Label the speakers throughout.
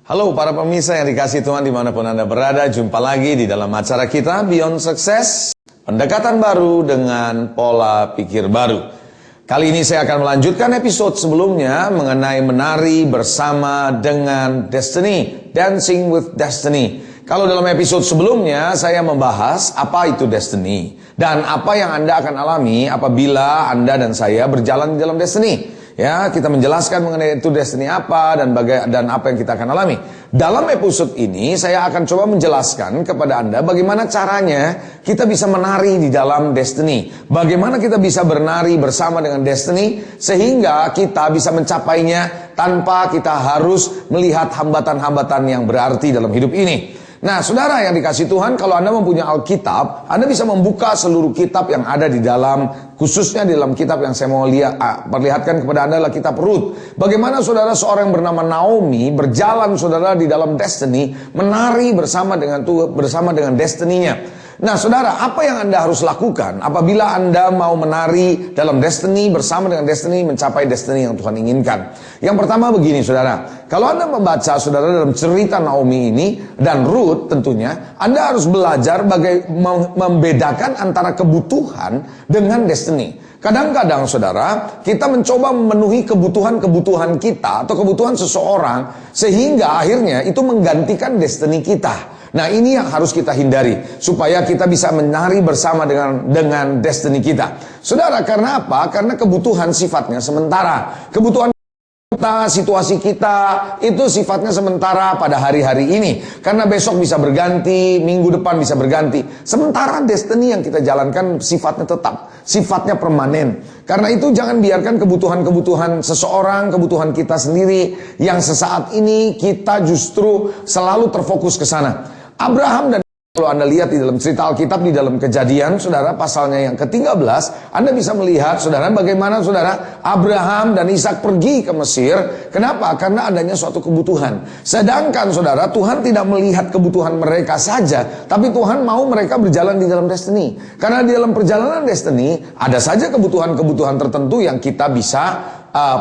Speaker 1: Halo para pemirsa yang dikasihi Tuhan dimanapun Anda berada, jumpa lagi di dalam acara kita Beyond Success, pendekatan baru dengan pola pikir baru. Kali ini saya akan melanjutkan episode sebelumnya mengenai menari bersama dengan Destiny, Dancing with Destiny. Kalau dalam episode sebelumnya saya membahas apa itu Destiny dan apa yang Anda akan alami apabila Anda dan saya berjalan di dalam Destiny. Ya, kita menjelaskan mengenai itu Destiny apa dan apa yang kita akan alami. Dalam episode ini saya akan coba menjelaskan kepada Anda bagaimana caranya kita bisa menari di dalam Destiny. Bagaimana kita bisa bernari bersama dengan Destiny sehingga kita bisa mencapainya tanpa kita harus melihat hambatan-hambatan yang berarti dalam hidup ini. Nah, saudara yang dikasihi Tuhan, kalau Anda mempunyai Alkitab, Anda bisa membuka seluruh kitab yang ada di dalam, khususnya di dalam kitab yang saya mau perlihatkan kepada Anda adalah kitab Rut. Bagaimana saudara seorang yang bernama Naomi berjalan saudara di dalam Destiny, menari bersama dengan Destiny-nya. Nah saudara, apa yang Anda harus lakukan apabila Anda mau menari dalam Destiny bersama dengan Destiny mencapai Destiny yang Tuhan inginkan? Yang pertama begini saudara, kalau Anda membaca saudara dalam cerita Naomi ini dan Rut tentunya, Anda harus belajar membedakan antara kebutuhan dengan Destiny. Kadang-kadang saudara, kita mencoba memenuhi kebutuhan-kebutuhan kita atau kebutuhan seseorang sehingga akhirnya itu menggantikan Destiny kita. Nah ini yang harus kita hindari supaya kita bisa menari bersama dengan Destiny kita. Saudara, karena apa? Karena kebutuhan sifatnya sementara. Kebutuhan kita, situasi kita itu sifatnya sementara pada hari-hari ini. Karena besok bisa berganti, minggu depan bisa berganti. Sementara Destiny yang kita jalankan sifatnya tetap, sifatnya permanen. Karena itu jangan biarkan kebutuhan-kebutuhan seseorang, kebutuhan kita sendiri yang sesaat ini kita justru selalu terfokus ke sana. Abraham dan kalau Anda lihat di dalam cerita Alkitab di dalam Kejadian, saudara, pasalnya yang ke-13, Anda bisa melihat, saudara, bagaimana saudara Abraham dan Ishak pergi ke Mesir. Kenapa? Karena adanya suatu kebutuhan. Sedangkan saudara, Tuhan tidak melihat kebutuhan mereka saja, tapi Tuhan mau mereka berjalan di dalam Destiny. Karena di dalam perjalanan Destiny ada saja kebutuhan-kebutuhan tertentu yang kita bisa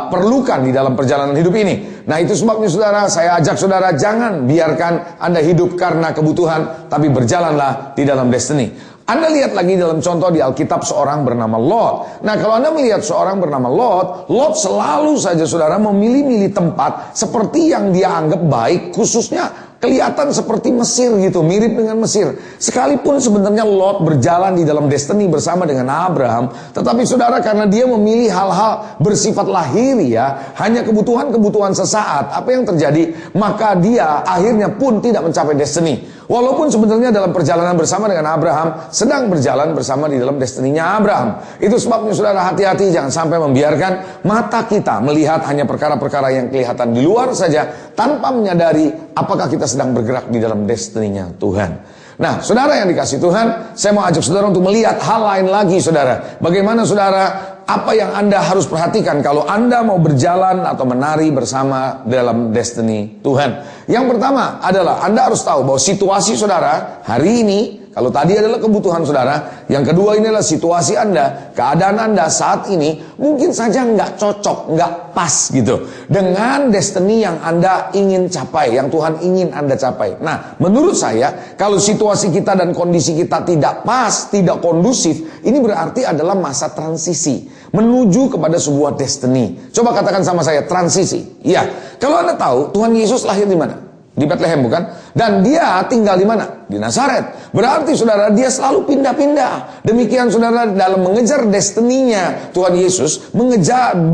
Speaker 1: perlukan di dalam perjalanan hidup ini. Nah itu sebabnya saudara, saya ajak saudara jangan biarkan Anda hidup karena kebutuhan, tapi berjalanlah di dalam Destiny. Anda lihat lagi dalam contoh di Alkitab seorang bernama Lot. Nah kalau Anda melihat seorang bernama Lot, Lot selalu saja saudara memilih-milih tempat seperti yang dia anggap baik, khususnya kelihatan seperti Mesir gitu, mirip dengan Mesir. Sekalipun sebenarnya Lot berjalan di dalam Destiny bersama dengan Abraham, tetapi saudara karena dia memilih hal-hal bersifat lahiriah, hanya kebutuhan-kebutuhan sesaat, apa yang terjadi? Maka dia akhirnya pun tidak mencapai Destiny. Walaupun sebenarnya dalam perjalanan bersama dengan Abraham, sedang berjalan bersama di dalam Destiny-nya Abraham. Itu sebabnya saudara hati-hati, jangan sampai membiarkan mata kita melihat hanya perkara-perkara yang kelihatan di luar saja, tanpa menyadari apakah kita sedang bergerak di dalam Destiny-nya Tuhan. Nah saudara yang dikasihi Tuhan, saya mau ajak saudara untuk melihat hal lain lagi saudara. Bagaimana saudara, apa yang Anda harus perhatikan kalau Anda mau berjalan atau menari bersama dalam Destiny Tuhan. Yang pertama adalah Anda harus tahu bahwa situasi saudara hari ini, kalau tadi adalah kebutuhan saudara, yang kedua ini adalah situasi Anda, keadaan Anda saat ini mungkin saja nggak cocok, nggak pas gitu dengan Destiny yang Anda ingin capai, yang Tuhan ingin Anda capai. Nah, menurut saya kalau situasi kita dan kondisi kita tidak pas, tidak kondusif, ini berarti adalah masa transisi menuju kepada sebuah Destiny. Coba katakan sama saya, transisi. Iya, kalau Anda tahu Tuhan Yesus lahir di mana? Di Bethlehem bukan? Dan dia tinggal di mana? Di Nazaret. Berarti saudara dia selalu pindah-pindah. Demikian saudara dalam mengejar Destiny-nya Tuhan Yesus,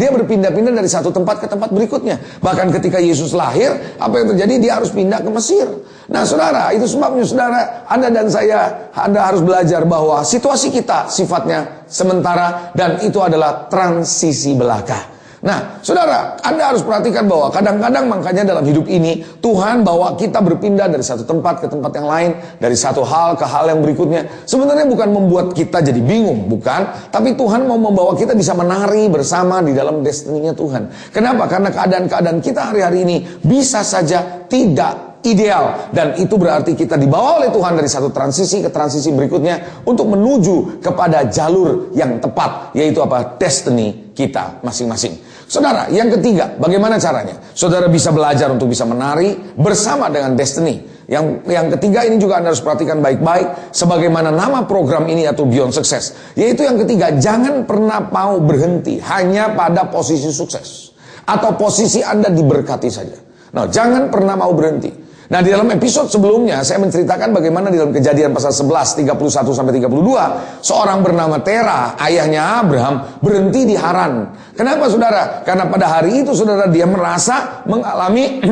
Speaker 1: dia berpindah-pindah dari satu tempat ke tempat berikutnya. Bahkan ketika Yesus lahir, apa yang terjadi? Dia harus pindah ke Mesir. Nah saudara, itu sebabnya saudara, Anda dan saya, Anda harus belajar bahwa situasi kita sifatnya sementara dan itu adalah transisi belaka. Nah, saudara, Anda harus perhatikan bahwa kadang-kadang makanya dalam hidup ini Tuhan bawa kita berpindah dari satu tempat ke tempat yang lain, dari satu hal ke hal yang berikutnya. Sebenarnya bukan membuat kita jadi bingung, bukan, tapi Tuhan mau membawa kita bisa menari bersama di dalam Destiny-nya Tuhan. Kenapa? Karena keadaan-keadaan kita hari-hari ini bisa saja tidak ideal, dan itu berarti kita dibawa oleh Tuhan dari satu transisi ke transisi berikutnya untuk menuju kepada jalur yang tepat, yaitu apa? Destiny kita masing-masing. Saudara, yang ketiga, bagaimana caranya? Saudara bisa belajar untuk bisa menari bersama dengan destiny. Yang ketiga ini juga Anda harus perhatikan baik-baik, sebagaimana nama program ini yaitu Beyond Success. Yaitu yang ketiga, jangan pernah mau berhenti hanya pada posisi sukses atau posisi Anda diberkati saja. Nah, jangan pernah mau berhenti. Nah, di dalam episode sebelumnya saya menceritakan bagaimana di dalam Kejadian pasal 11 31 sampai 32 seorang bernama Tera, ayahnya Abraham, berhenti di Haran. Kenapa saudara? Karena pada hari itu saudara dia merasa mengalami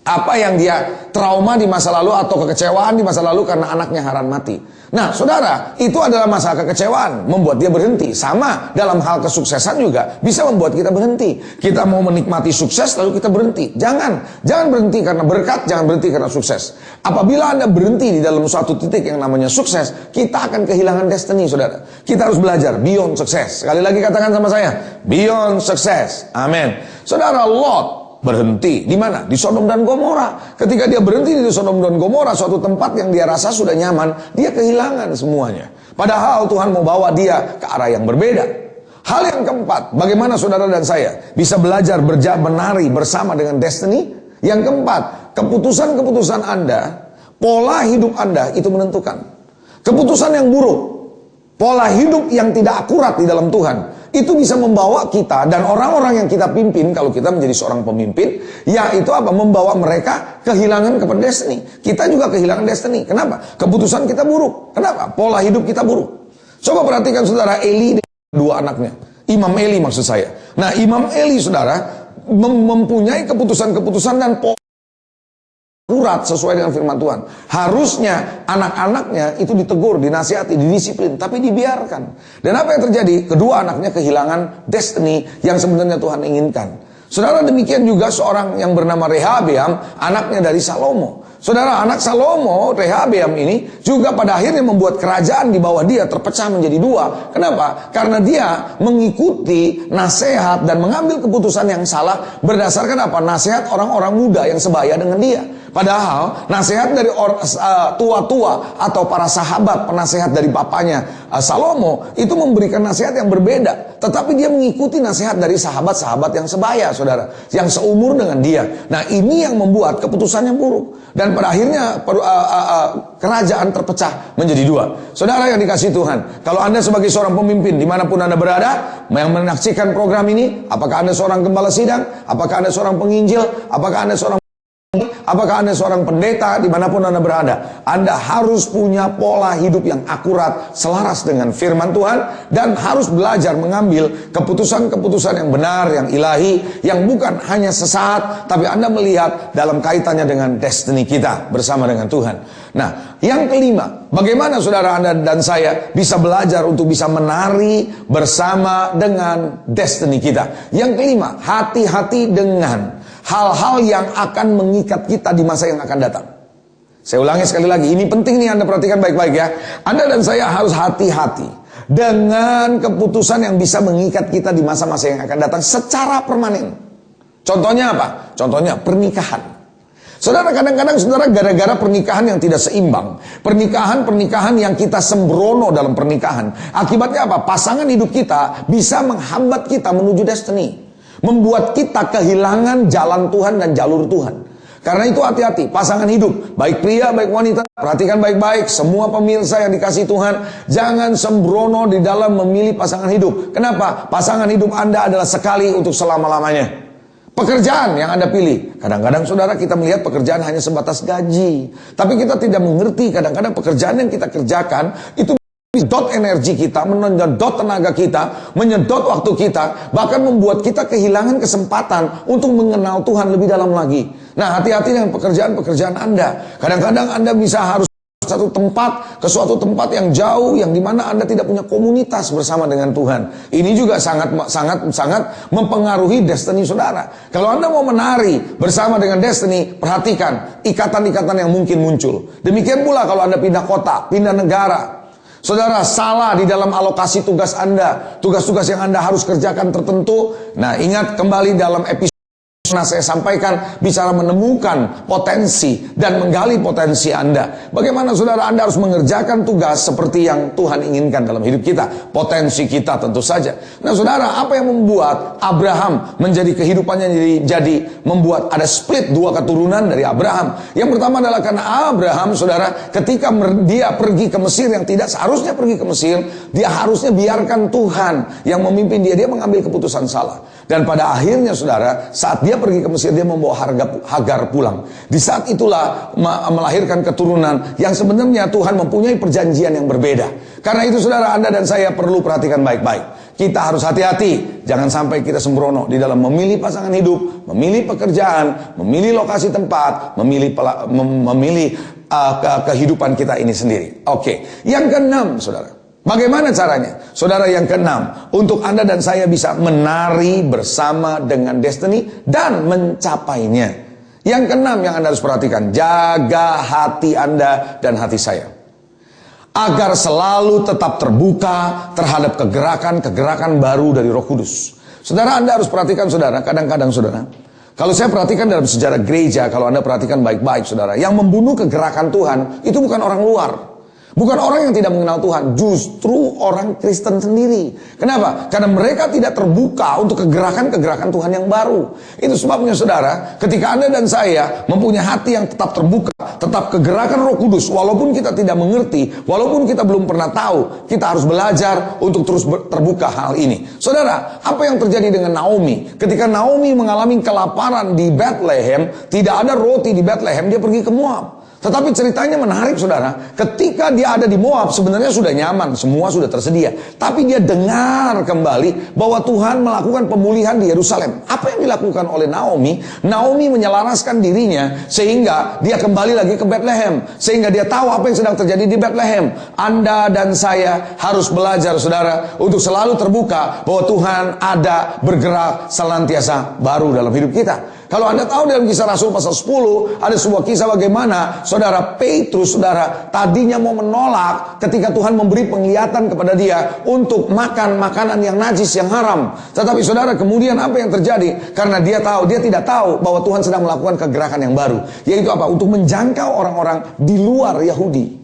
Speaker 1: apa yang dia trauma di masa lalu atau kekecewaan di masa lalu karena anaknya Haran mati. Nah saudara, itu adalah masalah kekecewaan, membuat dia berhenti. Sama dalam hal kesuksesan juga bisa membuat kita berhenti. Kita mau menikmati sukses lalu kita berhenti. Jangan berhenti karena berkat, jangan berhenti karena sukses. Apabila Anda berhenti di dalam suatu titik yang namanya sukses, kita akan kehilangan destiny saudara. Kita harus belajar beyond success. Sekali lagi katakan sama saya, beyond success. Amin. Saudara, Lot berhenti di mana? Di Sodom dan Gomora. Ketika dia berhenti di Sodom dan Gomora, suatu tempat yang dia rasa sudah nyaman, dia kehilangan semuanya. Padahal Tuhan mau bawa dia ke arah yang berbeda. Hal yang keempat, bagaimana saudara dan saya bisa belajar menari bersama dengan destiny? Yang keempat, keputusan-keputusan Anda, pola hidup Anda itu menentukan. Keputusan yang buruk, pola hidup yang tidak akurat di dalam Tuhan, itu bisa membawa kita dan orang-orang yang kita pimpin, kalau kita menjadi seorang pemimpin, yaitu apa? Membawa mereka kehilangan kepada destiny. Kita juga kehilangan destiny. Kenapa? Keputusan kita buruk. Kenapa? Pola hidup kita buruk. Coba perhatikan saudara Eli dan dua anaknya. Imam Eli maksud saya. Nah, Imam Eli saudara mempunyai keputusan-keputusan dan pola akurat sesuai dengan firman Tuhan. Harusnya anak-anaknya itu ditegur, dinasihati, didisiplin, tapi dibiarkan. Dan apa yang terjadi? Kedua anaknya kehilangan destiny yang sebenarnya Tuhan inginkan. Saudara, demikian juga seorang yang bernama Rehabeam, anaknya dari Salomo. Saudara, anak Salomo, Rehabeam ini juga pada akhirnya membuat kerajaan di bawah dia terpecah menjadi dua. Kenapa? Karena dia mengikuti nasihat dan mengambil keputusan yang salah berdasarkan apa? Nasihat orang-orang muda yang sebaya dengan dia. Padahal nasihat dari tua-tua atau para sahabat penasehat dari bapaknya Salomo itu memberikan nasihat yang berbeda. Tetapi dia mengikuti nasihat dari sahabat-sahabat yang sebaya, saudara, yang seumur dengan dia. Nah, ini yang membuat keputusan yang buruk. Dan pada akhirnya kerajaan terpecah menjadi dua. Saudara yang dikasihi Tuhan, kalau Anda sebagai seorang pemimpin dimanapun Anda berada, yang menyaksikan program ini, apakah Anda seorang gembala sidang, apakah Anda seorang penginjil, apakah Anda seorang pendeta, dimanapun Anda berada, Anda harus punya pola hidup yang akurat, selaras dengan firman Tuhan, dan harus belajar mengambil keputusan-keputusan yang benar, yang ilahi, yang bukan hanya sesaat, tapi Anda melihat dalam kaitannya dengan destiny kita bersama dengan Tuhan. Nah, yang kelima, bagaimana saudara Anda dan saya bisa belajar untuk bisa menari bersama dengan destiny kita. Yang kelima, hati-hati dengan hal-hal yang akan mengikat kita di masa yang akan datang. Saya ulangi sekali lagi, ini penting nih Anda perhatikan baik-baik ya. Anda dan saya harus hati-hati dengan keputusan yang bisa mengikat kita di masa-masa yang akan datang secara permanen. Contohnya apa? Contohnya pernikahan. Saudara, kadang-kadang saudara gara-gara pernikahan yang tidak seimbang, pernikahan yang kita sembrono dalam pernikahan, akibatnya apa? Pasangan hidup kita bisa menghambat kita menuju destiny. Membuat kita kehilangan jalan Tuhan dan jalur Tuhan. Karena itu hati-hati, pasangan hidup, baik pria, baik wanita, perhatikan baik-baik, semua pemirsa yang dikasihi Tuhan, jangan sembrono di dalam memilih pasangan hidup. Kenapa? Pasangan hidup Anda adalah sekali untuk selama-lamanya. Pekerjaan yang Anda pilih, kadang-kadang saudara kita melihat pekerjaan hanya sebatas gaji, tapi kita tidak mengerti kadang-kadang pekerjaan yang kita kerjakan itu menyedot energi kita, menyedot tenaga kita, menyedot waktu kita, bahkan membuat kita kehilangan kesempatan untuk mengenal Tuhan lebih dalam lagi. Nah, hati-hati dengan pekerjaan-pekerjaan Anda. Kadang-kadang Anda bisa harus ke suatu tempat yang jauh, yang dimana Anda tidak punya komunitas bersama dengan Tuhan. Ini juga sangat mempengaruhi destiny saudara. Kalau Anda mau menari bersama dengan destiny, perhatikan ikatan-ikatan yang mungkin muncul. Demikian pula kalau Anda pindah kota, pindah negara. Saudara, salah di dalam alokasi tugas Anda, tugas-tugas yang Anda harus kerjakan tertentu. Nah, ingat kembali dalam episode Nah, saya sampaikan bicara menemukan potensi dan menggali potensi Anda. Bagaimana saudara Anda harus mengerjakan tugas seperti yang Tuhan inginkan dalam hidup kita. Potensi kita tentu saja. Nah saudara, apa yang membuat Abraham menjadi kehidupannya jadi membuat ada split dua keturunan dari Abraham? Yang pertama adalah karena Abraham, saudara, ketika dia pergi ke Mesir yang tidak seharusnya pergi ke Mesir, dia harusnya biarkan Tuhan yang memimpin dia. Dia mengambil keputusan salah. Dan pada akhirnya saudara, saat dia pergi ke Mesir, dia membawa Hagar pulang. Di saat itulah melahirkan keturunan yang sebenarnya Tuhan mempunyai perjanjian yang berbeda. Karena itu saudara, Anda dan saya perlu perhatikan baik-baik. Kita harus hati-hati, jangan sampai kita sembrono di dalam memilih pasangan hidup, memilih pekerjaan, memilih lokasi tempat, memilih kehidupan kita ini sendiri. Oke, yang keenam saudara. Bagaimana caranya? Saudara, yang keenam, untuk Anda dan saya bisa menari bersama dengan destiny dan mencapainya. Yang keenam yang Anda harus perhatikan, jaga hati Anda dan hati saya, agar selalu tetap terbuka terhadap kegerakan-kegerakan baru dari Roh Kudus. Saudara, Anda harus perhatikan saudara, kadang-kadang saudara, kalau saya perhatikan dalam sejarah gereja, kalau Anda perhatikan baik-baik saudara, yang membunuh kegerakan Tuhan, itu bukan orang luar. Bukan orang yang tidak mengenal Tuhan, justru orang Kristen sendiri. Kenapa? Karena mereka tidak terbuka untuk kegerakan-kegerakan Tuhan yang baru. Itu sebabnya saudara, ketika Anda dan saya mempunyai hati yang tetap terbuka, tetap kegerakan Roh Kudus, walaupun kita tidak mengerti, walaupun kita belum pernah tahu, kita harus belajar untuk terus terbuka hal ini. Saudara, apa yang terjadi dengan Naomi? Ketika Naomi mengalami kelaparan di Bethlehem, tidak ada roti di Bethlehem, dia pergi ke Moab. Tetapi ceritanya menarik saudara, ketika dia ada di Moab sebenarnya sudah nyaman, semua sudah tersedia. Tapi dia dengar kembali bahwa Tuhan melakukan pemulihan di Yerusalem. Apa yang dilakukan oleh Naomi? Naomi menyelaraskan dirinya sehingga dia kembali lagi ke Bethlehem. Sehingga dia tahu apa yang sedang terjadi di Bethlehem. Anda dan saya harus belajar saudara untuk selalu terbuka bahwa Tuhan ada bergerak senantiasa baru dalam hidup kita. Kalau Anda tahu dalam Kisah Rasul pasal 10, ada sebuah kisah bagaimana saudara Petrus, saudara, tadinya mau menolak ketika Tuhan memberi penglihatan kepada dia untuk makan makanan yang najis, yang haram. Tetapi saudara, kemudian apa yang terjadi? Karena dia tidak tahu bahwa Tuhan sedang melakukan kegerakan yang baru. Yaitu apa? Untuk menjangkau orang-orang di luar Yahudi.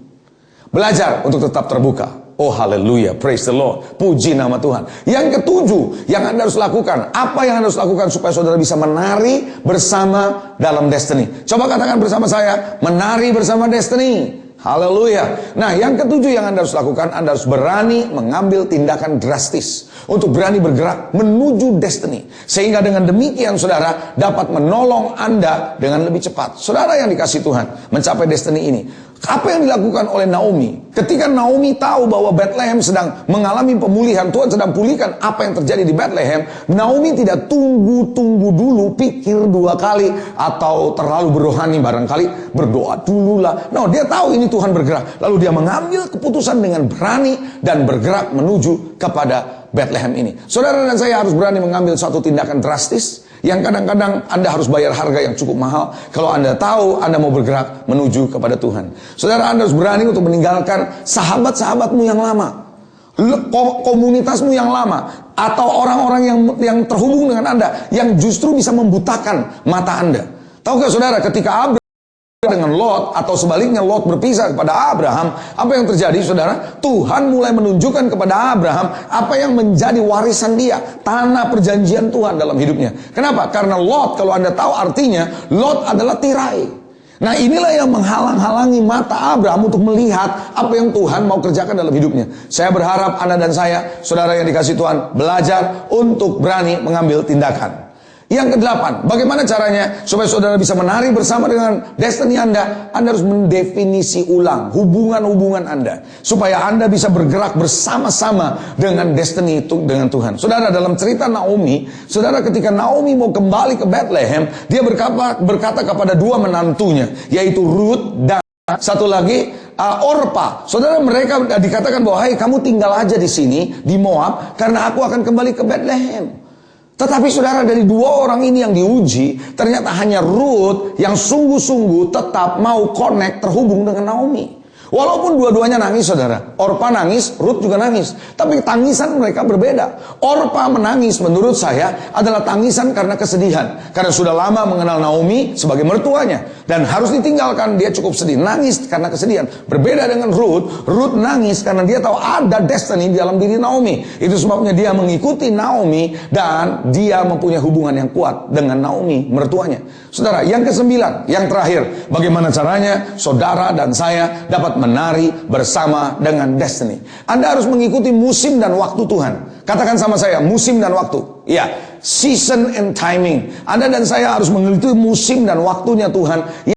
Speaker 1: Belajar untuk tetap terbuka. Oh haleluya, praise the Lord, puji nama Tuhan. Yang ketujuh yang Anda harus lakukan, apa yang Anda harus lakukan supaya saudara bisa menari bersama dalam destiny? Coba katakan bersama saya, menari bersama destiny. Haleluya. Nah, yang ketujuh yang Anda harus lakukan, Anda harus berani mengambil tindakan drastis untuk berani bergerak menuju destiny. Sehingga dengan demikian saudara dapat menolong Anda dengan lebih cepat. Saudara yang dikasih Tuhan, mencapai destiny ini. Apa yang dilakukan oleh Naomi? Ketika Naomi tahu bahwa Bethlehem sedang mengalami pemulihan, Tuhan sedang pulihkan apa yang terjadi di Bethlehem, Naomi tidak tunggu dulu, pikir dua kali, atau terlalu berrohani barangkali, berdoa dululah. No, dia tahu ini Tuhan bergerak. Lalu dia mengambil keputusan dengan berani dan bergerak menuju kepada Bethlehem ini. Saudara dan saya harus berani mengambil suatu tindakan drastis yang kadang-kadang Anda harus bayar harga yang cukup mahal kalau Anda tahu Anda mau bergerak menuju kepada Tuhan. Saudara, Anda harus berani untuk meninggalkan sahabat-sahabatmu yang lama, komunitasmu yang lama, atau orang-orang yang terhubung dengan Anda yang justru bisa membutakan mata Anda. Tahukah saudara, ketika Abraham dengan Lot, atau sebaliknya Lot berpisah kepada Abraham, apa yang terjadi saudara? Tuhan mulai menunjukkan kepada Abraham apa yang menjadi warisan dia, tanah perjanjian Tuhan dalam hidupnya. Kenapa? Karena Lot, kalau Anda tahu artinya, Lot adalah tirai. Nah, inilah yang menghalang-halangi mata Abraham untuk melihat apa yang Tuhan mau kerjakan dalam hidupnya. Saya berharap Anda dan saya, saudara yang dikasih Tuhan, belajar untuk berani mengambil tindakan. Yang kedelapan, bagaimana caranya supaya saudara bisa menari bersama dengan destiny Anda? Anda harus mendefinisi ulang hubungan-hubungan Anda, supaya Anda bisa bergerak bersama-sama dengan destiny itu, dengan Tuhan. Saudara, dalam cerita Naomi, saudara, ketika Naomi mau kembali ke Bethlehem, dia berkata kepada dua menantunya, yaitu Ruth dan satu lagi Orpa. Saudara, mereka dikatakan bahwa, "Hai, kamu tinggal aja di sini di Moab, karena aku akan kembali ke Bethlehem." Tetapi saudara, dari dua orang ini yang diuji, ternyata hanya Ruth yang sungguh-sungguh tetap mau connect, terhubung dengan Naomi. Walaupun dua-duanya nangis, saudara. Orpa nangis, Rut juga nangis. Tapi tangisan mereka berbeda. Orpa menangis menurut saya adalah tangisan karena kesedihan. Karena sudah lama mengenal Naomi sebagai mertuanya. Dan harus ditinggalkan, dia cukup sedih. Nangis karena kesedihan. Berbeda dengan Rut. Rut nangis karena dia tahu ada destiny di dalam diri Naomi. Itu sebabnya dia mengikuti Naomi dan dia mempunyai hubungan yang kuat dengan Naomi, mertuanya. Saudara, yang kesembilan, yang terakhir. Bagaimana caranya saudara dan saya dapat menari bersama dengan destiny. Anda harus mengikuti musim dan waktu Tuhan. Katakan sama saya, musim dan waktu. Ya, season and timing. Anda dan saya harus mengikuti musim dan waktunya Tuhan.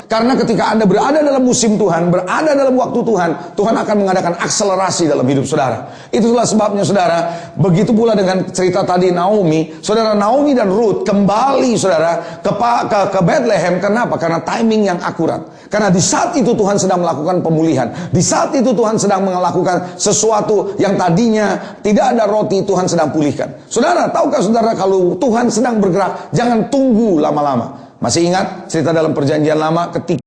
Speaker 1: Karena ketika Anda berada dalam musim Tuhan, berada dalam waktu Tuhan, Tuhan akan mengadakan akselerasi dalam hidup saudara. Itulah sebabnya saudara, begitu pula dengan cerita tadi Naomi, saudara, Naomi dan Ruth kembali saudara ke Bethlehem. Kenapa? Karena timing yang akurat. Karena di saat itu Tuhan sedang melakukan pemulihan. Di saat itu Tuhan sedang melakukan sesuatu yang tadinya tidak ada roti, Tuhan sedang pulihkan. Saudara, tahukah saudara kalau Tuhan sedang bergerak, jangan tunggu lama-lama. Masih ingat cerita dalam perjanjian lama ketika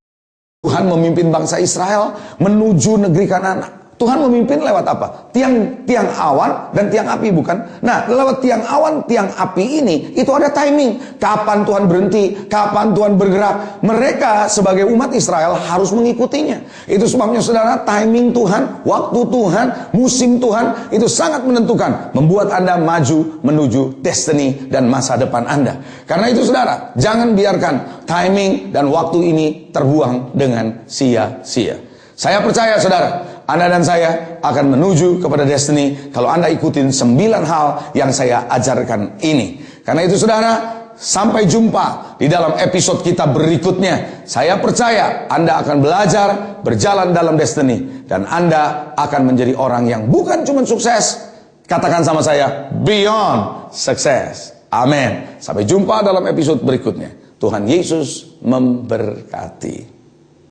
Speaker 1: Tuhan memimpin bangsa Israel menuju negeri Kanaan? Tuhan memimpin lewat apa? Tiang awan dan tiang api, bukan? Nah, lewat tiang awan, tiang api ini, itu ada timing. Kapan Tuhan berhenti, kapan Tuhan bergerak. Mereka sebagai umat Israel harus mengikutinya. Itu sebabnya saudara, timing Tuhan, waktu Tuhan, musim Tuhan, itu sangat menentukan. Membuat Anda maju menuju destiny dan masa depan Anda. Karena itu saudara, jangan biarkan timing dan waktu ini terbuang dengan sia-sia. Saya percaya saudara, Anda dan saya akan menuju kepada destiny kalau Anda ikutin 9 hal yang saya ajarkan ini. Karena itu saudara, sampai jumpa di dalam episode kita berikutnya. Saya percaya Anda akan belajar berjalan dalam destiny. Dan Anda akan menjadi orang yang bukan cuma sukses. Katakan sama saya, beyond success. Amin. Sampai jumpa dalam episode berikutnya. Tuhan Yesus memberkati.